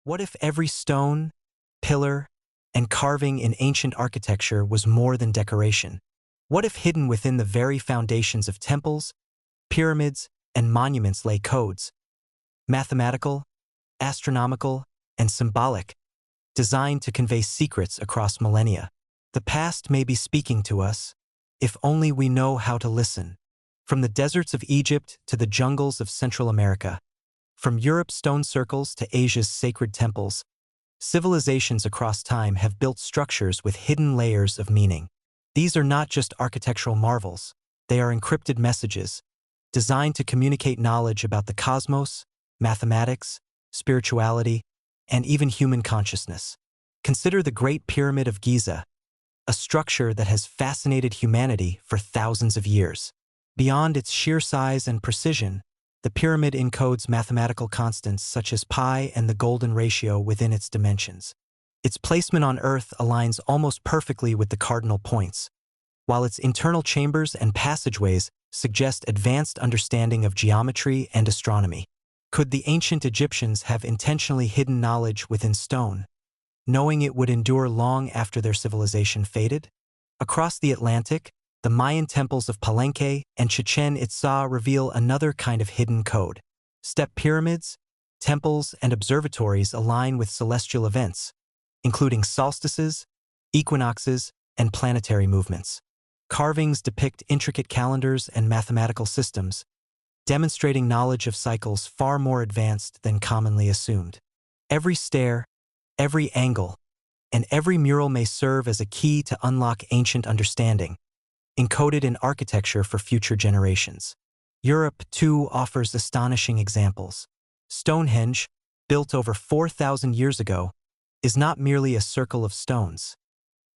What if every stone, pillar, and carving in ancient architecture was more than decoration? What if hidden within the very foundations of temples, pyramids, and monuments lay codes, mathematical, astronomical, and symbolic, designed to convey secrets across millennia? The past may be speaking to us, if only we know how to listen. From the deserts of Egypt to the jungles of Central America, from Europe's stone circles to Asia's sacred temples, civilizations across time have built structures with hidden layers of meaning. These are not just architectural marvels, they are encrypted messages, designed to communicate knowledge about the cosmos, mathematics, spirituality, and even human consciousness. Consider the Great Pyramid of Giza, a structure that has fascinated humanity for thousands of years. Beyond its sheer size and precision, the pyramid encodes mathematical constants such as pi and the golden ratio within its dimensions. Its placement on Earth aligns almost perfectly with the cardinal points, while its internal chambers and passageways suggest advanced understanding of geometry and astronomy. Could the ancient Egyptians have intentionally hidden knowledge within stone, knowing it would endure long after their civilization faded? Across the Atlantic, the Mayan temples of Palenque and Chichen Itza reveal another kind of hidden code. Step pyramids, temples, and observatories align with celestial events, including solstices, equinoxes, and planetary movements. Carvings depict intricate calendars and mathematical systems, demonstrating knowledge of cycles far more advanced than commonly assumed. Every stair, every angle, and every mural may serve as a key to unlock ancient understanding, encoded in architecture for future generations. Europe, too, offers astonishing examples. Stonehenge, built over 4,000 years ago, is not merely a circle of stones.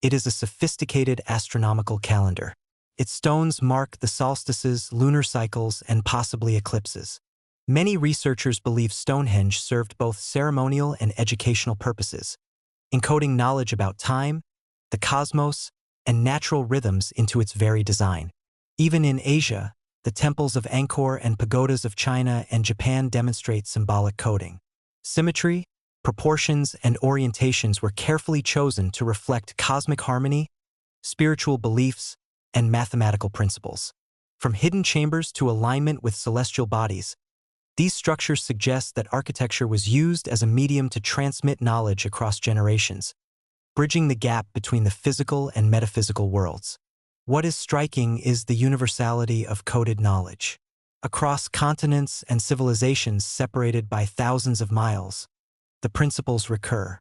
It is a sophisticated astronomical calendar. Its stones mark the solstices, lunar cycles, and possibly eclipses. Many researchers believe Stonehenge served both ceremonial and educational purposes, encoding knowledge about time, the cosmos, and natural rhythms into its very design. Even in Asia, the temples of Angkor and pagodas of China and Japan demonstrate symbolic coding. Symmetry, proportions, and orientations were carefully chosen to reflect cosmic harmony, spiritual beliefs, and mathematical principles. From hidden chambers to alignment with celestial bodies, these structures suggest that architecture was used as a medium to transmit knowledge across generations, bridging the gap between the physical and metaphysical worlds. What is striking is the universality of coded knowledge. Across continents and civilizations separated by thousands of miles, the principles recur: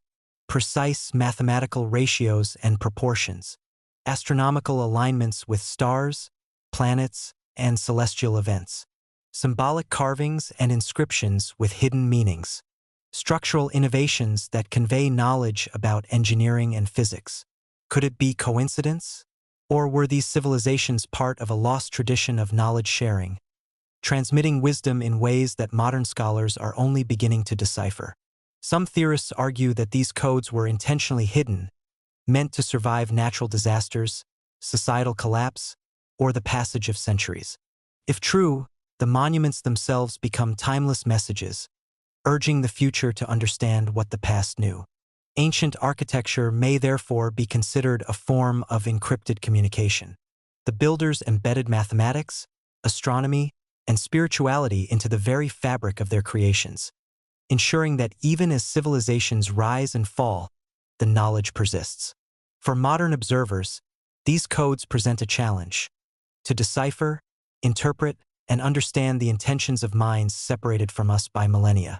precise mathematical ratios and proportions, astronomical alignments with stars, planets, and celestial events, symbolic carvings and inscriptions with hidden meanings, structural innovations that convey knowledge about engineering and physics. Could it be coincidence? Or were these civilizations part of a lost tradition of knowledge sharing, transmitting wisdom in ways that modern scholars are only beginning to decipher? Some theorists argue that these codes were intentionally hidden, meant to survive natural disasters, societal collapse, or the passage of centuries. If true, the monuments themselves become timeless messages, urging the future to understand what the past knew. Ancient architecture may therefore be considered a form of encrypted communication. The builders embedded mathematics, astronomy, and spirituality into the very fabric of their creations, ensuring that even as civilizations rise and fall, the knowledge persists. For modern observers, these codes present a challenge: to decipher, interpret, and understand the intentions of minds separated from us by millennia.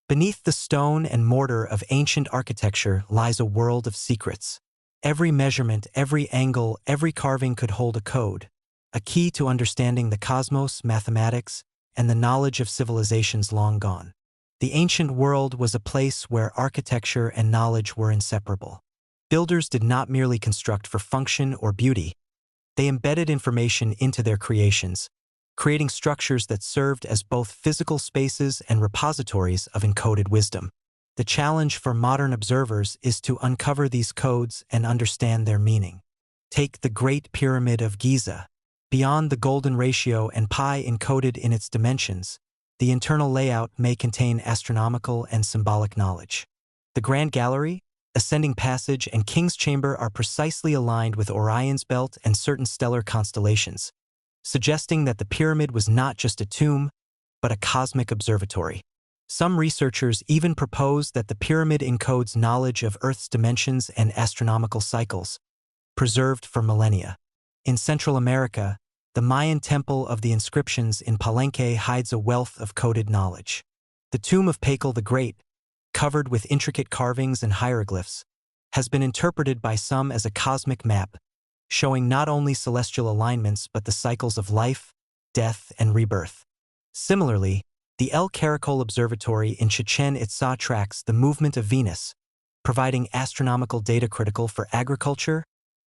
Beneath the stone and mortar of ancient architecture lies a world of secrets. Every measurement, every angle, every carving could hold a code, a key to understanding the cosmos, mathematics, and the knowledge of civilizations long gone. The ancient world was a place where architecture and knowledge were inseparable. Builders did not merely construct for function or beauty. They embedded information into their creations, creating structures that served as both physical spaces and repositories of encoded wisdom. The challenge for modern observers is to uncover these codes and understand their meaning. Take the Great Pyramid of Giza. Beyond the golden ratio and pi encoded in its dimensions, The internal layout may contain astronomical and symbolic knowledge. The Grand Gallery, Ascending Passage, and King's Chamber are precisely aligned with Orion's belt and certain stellar constellations, suggesting that the pyramid was not just a tomb, but a cosmic observatory. Some researchers even propose that the pyramid encodes knowledge of Earth's dimensions and astronomical cycles, preserved for millennia. In Central America, the Mayan Temple of the Inscriptions in Palenque hides a wealth of coded knowledge. The tomb of Pacal the Great, covered with intricate carvings and hieroglyphs, has been interpreted by some as a cosmic map, showing not only celestial alignments but the cycles of life, death, and rebirth. Similarly, the El Caracol Observatory in Chichen Itza tracks the movement of Venus, providing astronomical data critical for agriculture,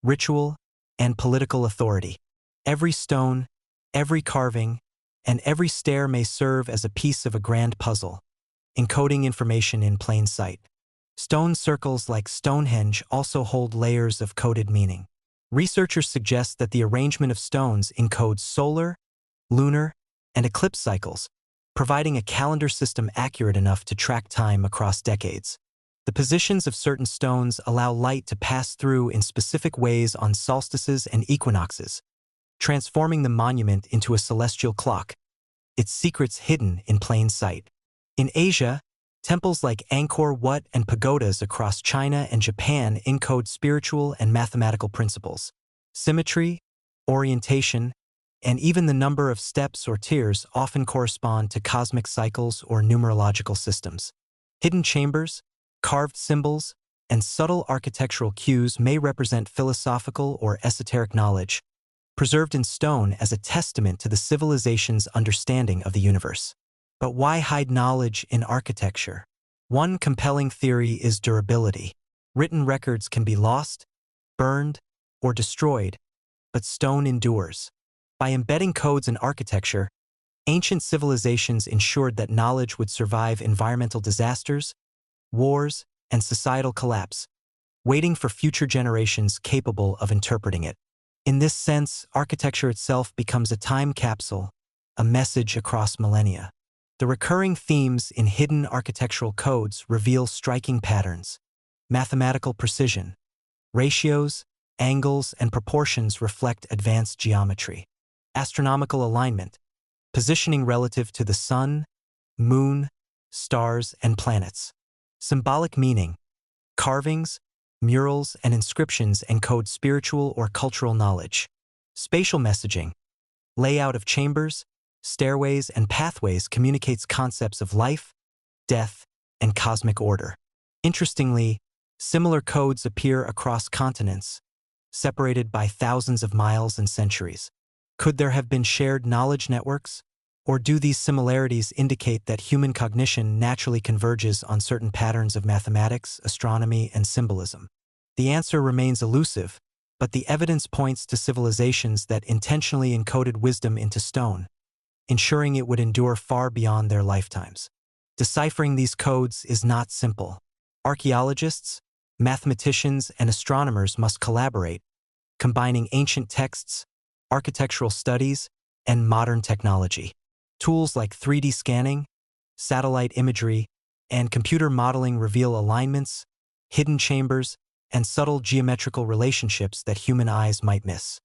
ritual, and political authority. Every stone, every carving, and every stair may serve as a piece of a grand puzzle, encoding information in plain sight. Stone circles like Stonehenge also hold layers of coded meaning. Researchers suggest that the arrangement of stones encodes solar, lunar, and eclipse cycles, providing a calendar system accurate enough to track time across decades. The positions of certain stones allow light to pass through in specific ways on solstices and equinoxes, transforming the monument into a celestial clock, its secrets hidden in plain sight. In Asia, temples like Angkor Wat and pagodas across China and Japan encode spiritual and mathematical principles. Symmetry, orientation, and even the number of steps or tiers often correspond to cosmic cycles or numerological systems. Hidden chambers, carved symbols, and subtle architectural cues may represent philosophical or esoteric knowledge, preserved in stone as a testament to the civilization's understanding of the universe. But why hide knowledge in architecture? One compelling theory is durability. Written records can be lost, burned, or destroyed, but stone endures. By embedding codes in architecture, ancient civilizations ensured that knowledge would survive environmental disasters, wars, and societal collapse, waiting for future generations capable of interpreting it. In this sense, architecture itself becomes a time capsule, a message across millennia. The recurring themes in hidden architectural codes reveal striking patterns. Mathematical precision, ratios, angles, and proportions reflect advanced geometry. Astronomical alignment, positioning relative to the sun, moon, stars, and planets. Symbolic meaning, carvings, murals, and inscriptions encode spiritual or cultural knowledge. Spatial messaging, layout of chambers, stairways, and pathways communicates concepts of life, death, and cosmic order. Interestingly, similar codes appear across continents, separated by thousands of miles and centuries. Could there have been shared knowledge networks? Or do these similarities indicate that human cognition naturally converges on certain patterns of mathematics, astronomy, and symbolism? The answer remains elusive, but the evidence points to civilizations that intentionally encoded wisdom into stone, ensuring it would endure far beyond their lifetimes. Deciphering these codes is not simple. Archaeologists, mathematicians, and astronomers must collaborate, combining ancient texts, architectural studies, and modern technology. Tools like 3D scanning, satellite imagery, and computer modeling reveal alignments, hidden chambers, and subtle geometrical relationships that human eyes might miss.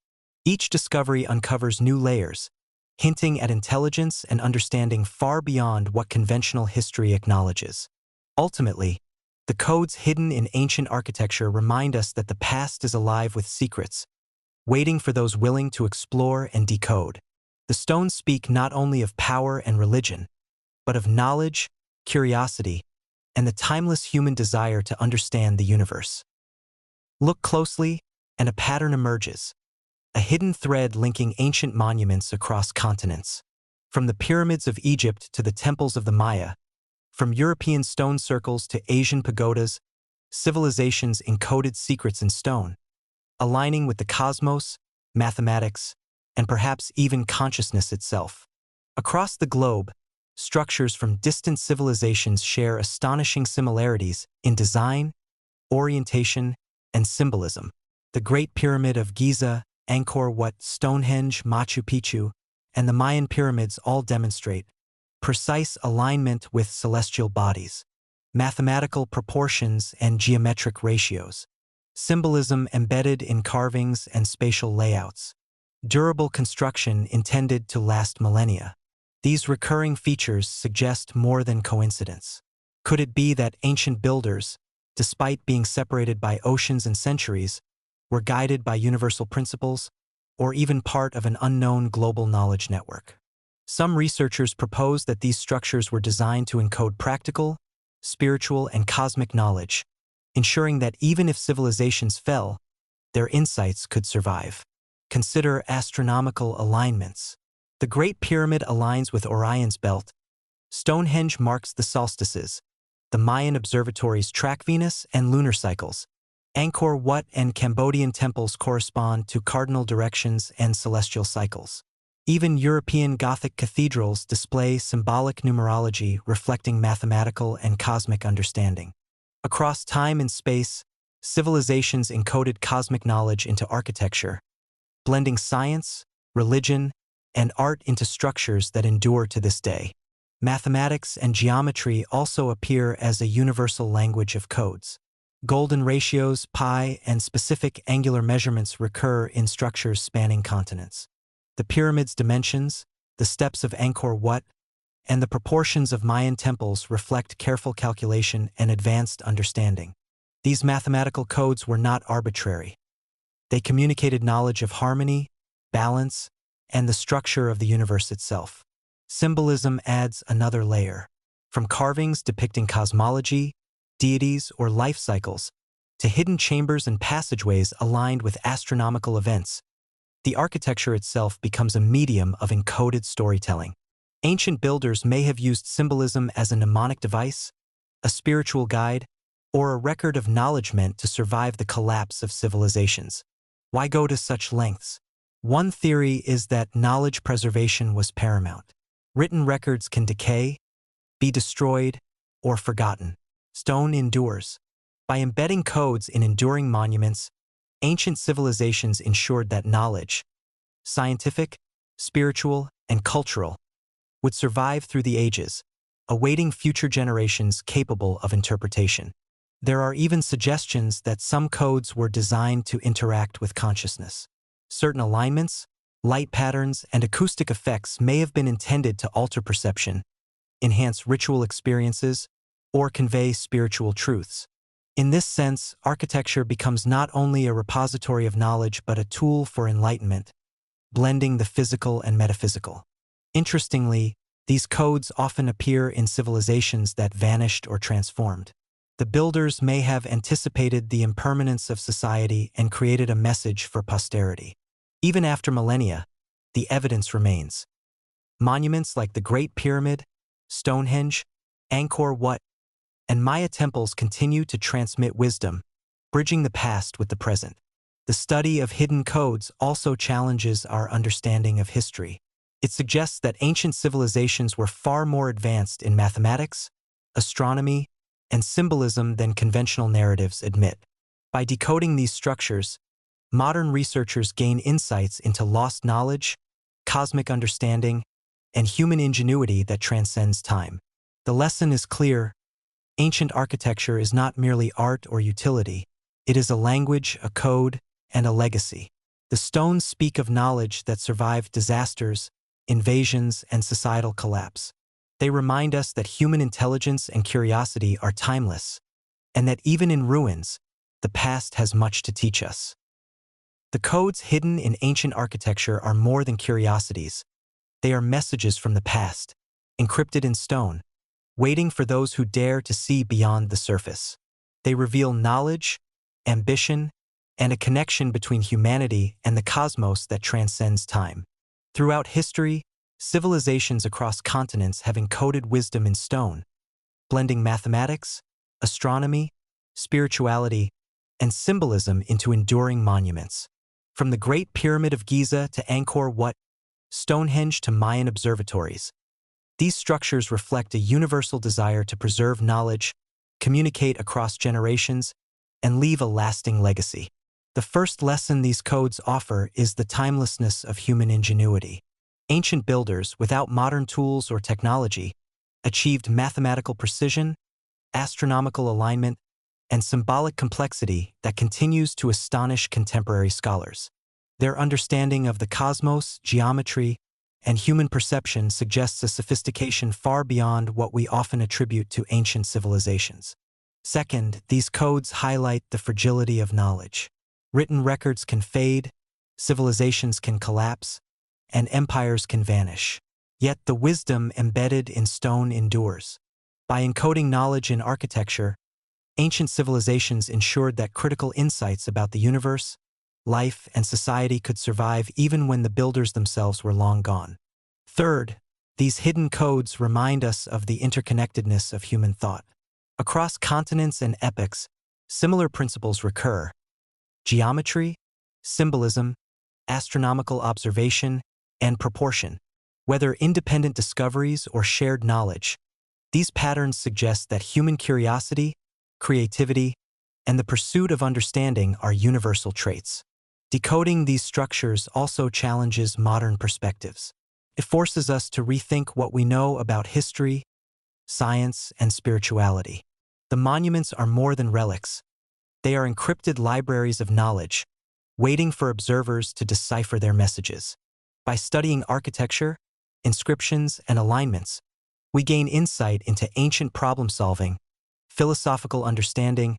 Each discovery uncovers new layers, hinting at intelligence and understanding far beyond what conventional history acknowledges. Ultimately, the codes hidden in ancient architecture remind us that the past is alive with secrets, waiting for those willing to explore and decode. The stones speak not only of power and religion, but of knowledge, curiosity, and the timeless human desire to understand the universe. Look closely, and a pattern emerges, a hidden thread linking ancient monuments across continents. From the pyramids of Egypt to the temples of the Maya, from European stone circles to Asian pagodas, civilizations encoded secrets in stone, aligning with the cosmos, mathematics, and perhaps even consciousness itself. Across the globe, structures from distant civilizations share astonishing similarities in design, orientation, and symbolism. The Great Pyramid of Giza, Angkor Wat, Stonehenge, Machu Picchu, and the Mayan pyramids all demonstrate precise alignment with celestial bodies, mathematical proportions and geometric ratios, symbolism embedded in carvings and spatial layouts, durable construction intended to last millennia. These recurring features suggest more than coincidence. Could it be that ancient builders, despite being separated by oceans and centuries, were guided by universal principles, or even part of an unknown global knowledge network? Some researchers propose that these structures were designed to encode practical, spiritual, and cosmic knowledge, ensuring that even if civilizations fell, their insights could survive. Consider astronomical alignments. The Great Pyramid aligns with Orion's belt. Stonehenge marks the solstices. The Mayan observatories track Venus and lunar cycles. Angkor Wat and Cambodian temples correspond to cardinal directions and celestial cycles. Even European Gothic cathedrals display symbolic numerology reflecting mathematical and cosmic understanding. Across time and space, civilizations encoded cosmic knowledge into architecture, blending science, religion, and art into structures that endure to this day. Mathematics and geometry also appear as a universal language of codes. Golden ratios, pi, and specific angular measurements recur in structures spanning continents. The pyramid's dimensions, the steps of Angkor Wat, and the proportions of Mayan temples reflect careful calculation and advanced understanding. These mathematical codes were not arbitrary. They communicated knowledge of harmony, balance, and the structure of the universe itself. Symbolism adds another layer. From carvings depicting cosmology, deities, or life cycles, to hidden chambers and passageways aligned with astronomical events, the architecture itself becomes a medium of encoded storytelling. Ancient builders may have used symbolism as a mnemonic device, a spiritual guide, or a record of knowledge meant to survive the collapse of civilizations. Why go to such lengths? One theory is that knowledge preservation was paramount. Written records can decay, be destroyed, or forgotten. Stone endures. By embedding codes in enduring monuments, ancient civilizations ensured that knowledge, scientific, spiritual, and cultural, would survive through the ages, awaiting future generations capable of interpretation. There are even suggestions that some codes were designed to interact with consciousness. Certain alignments, light patterns, and acoustic effects may have been intended to alter perception, enhance ritual experiences, or convey spiritual truths. In this sense, architecture becomes not only a repository of knowledge but a tool for enlightenment, blending the physical and metaphysical. Interestingly, these codes often appear in civilizations that vanished or transformed. The builders may have anticipated the impermanence of society and created a message for posterity. Even after millennia, the evidence remains. Monuments like the Great Pyramid, Stonehenge, Angkor Wat, and Maya temples continue to transmit wisdom, bridging the past with the present. The study of hidden codes also challenges our understanding of history. It suggests that ancient civilizations were far more advanced in mathematics, astronomy, and symbolism than conventional narratives admit. By decoding these structures, modern researchers gain insights into lost knowledge, cosmic understanding, and human ingenuity that transcends time. The lesson is clear. Ancient architecture is not merely art or utility. It is a language, a code, and a legacy. The stones speak of knowledge that survived disasters, invasions, and societal collapse. They remind us that human intelligence and curiosity are timeless, and that even in ruins, the past has much to teach us. The codes hidden in ancient architecture are more than curiosities. They are messages from the past, encrypted in stone, waiting for those who dare to see beyond the surface. They reveal knowledge, ambition, and a connection between humanity and the cosmos that transcends time. Throughout history, civilizations across continents have encoded wisdom in stone, blending mathematics, astronomy, spirituality, and symbolism into enduring monuments. From the Great Pyramid of Giza to Angkor Wat, Stonehenge to Mayan observatories, these structures reflect a universal desire to preserve knowledge, communicate across generations, and leave a lasting legacy. The first lesson these codes offer is the timelessness of human ingenuity. Ancient builders, without modern tools or technology, achieved mathematical precision, astronomical alignment, and symbolic complexity that continues to astonish contemporary scholars. Their understanding of the cosmos, geometry, and human perception suggests a sophistication far beyond what we often attribute to ancient civilizations. Second, these codes highlight the fragility of knowledge. Written records can fade, civilizations can collapse, and empires can vanish. Yet the wisdom embedded in stone endures. By encoding knowledge in architecture, ancient civilizations ensured that critical insights about the universe, life, and society could survive even when the builders themselves were long gone. Third, these hidden codes remind us of the interconnectedness of human thought. Across continents and epochs, similar principles recur: geometry, symbolism, astronomical observation, and proportion. Whether independent discoveries or shared knowledge, these patterns suggest that human curiosity, creativity, and the pursuit of understanding are universal traits. Decoding these structures also challenges modern perspectives. It forces us to rethink what we know about history, science, and spirituality. The monuments are more than relics. They are encrypted libraries of knowledge, waiting for observers to decipher their messages. By studying architecture, inscriptions, and alignments, we gain insight into ancient problem-solving, philosophical understanding,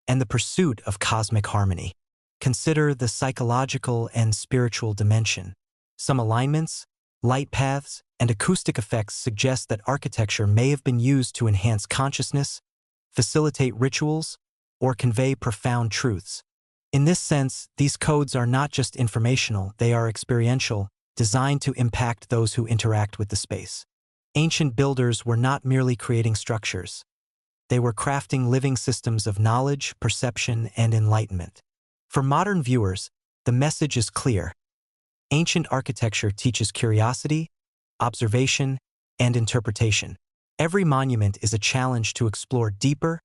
and the pursuit of cosmic harmony. Consider the psychological and spiritual dimension. Some alignments, light paths, and acoustic effects suggest that architecture may have been used to enhance consciousness, facilitate rituals, or convey profound truths. In this sense, these codes are not just informational, they are experiential, designed to impact those who interact with the space. Ancient builders were not merely creating structures. They were crafting living systems of knowledge, perception, and enlightenment. For modern viewers, the message is clear. Ancient architecture teaches curiosity, observation, and interpretation. Every monument is a challenge to explore deeper,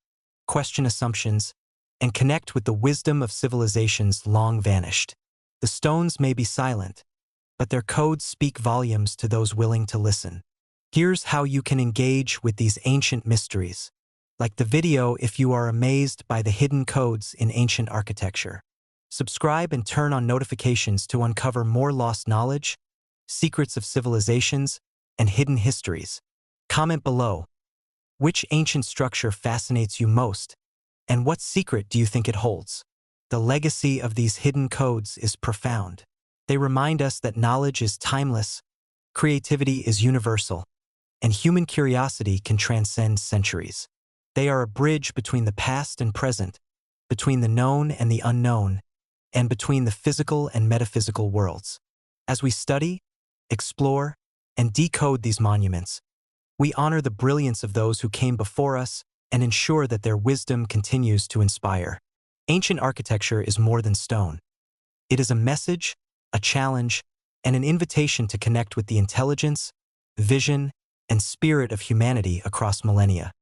question assumptions, and connect with the wisdom of civilizations long vanished. The stones may be silent, but their codes speak volumes to those willing to listen. Here's how you can engage with these ancient mysteries. Like the video if you are amazed by the hidden codes in ancient architecture. Subscribe and turn on notifications to uncover more lost knowledge, secrets of civilizations, and hidden histories. Comment below. Which ancient structure fascinates you most, and what secret do you think it holds? The legacy of these hidden codes is profound. They remind us that knowledge is timeless, creativity is universal, and human curiosity can transcend centuries. They are a bridge between the past and present, between the known and the unknown, and between the physical and metaphysical worlds. As we study, explore, and decode these monuments, we honor the brilliance of those who came before us and ensure that their wisdom continues to inspire. Ancient architecture is more than stone. It is a message, a challenge, and an invitation to connect with the intelligence, vision, and spirit of humanity across millennia.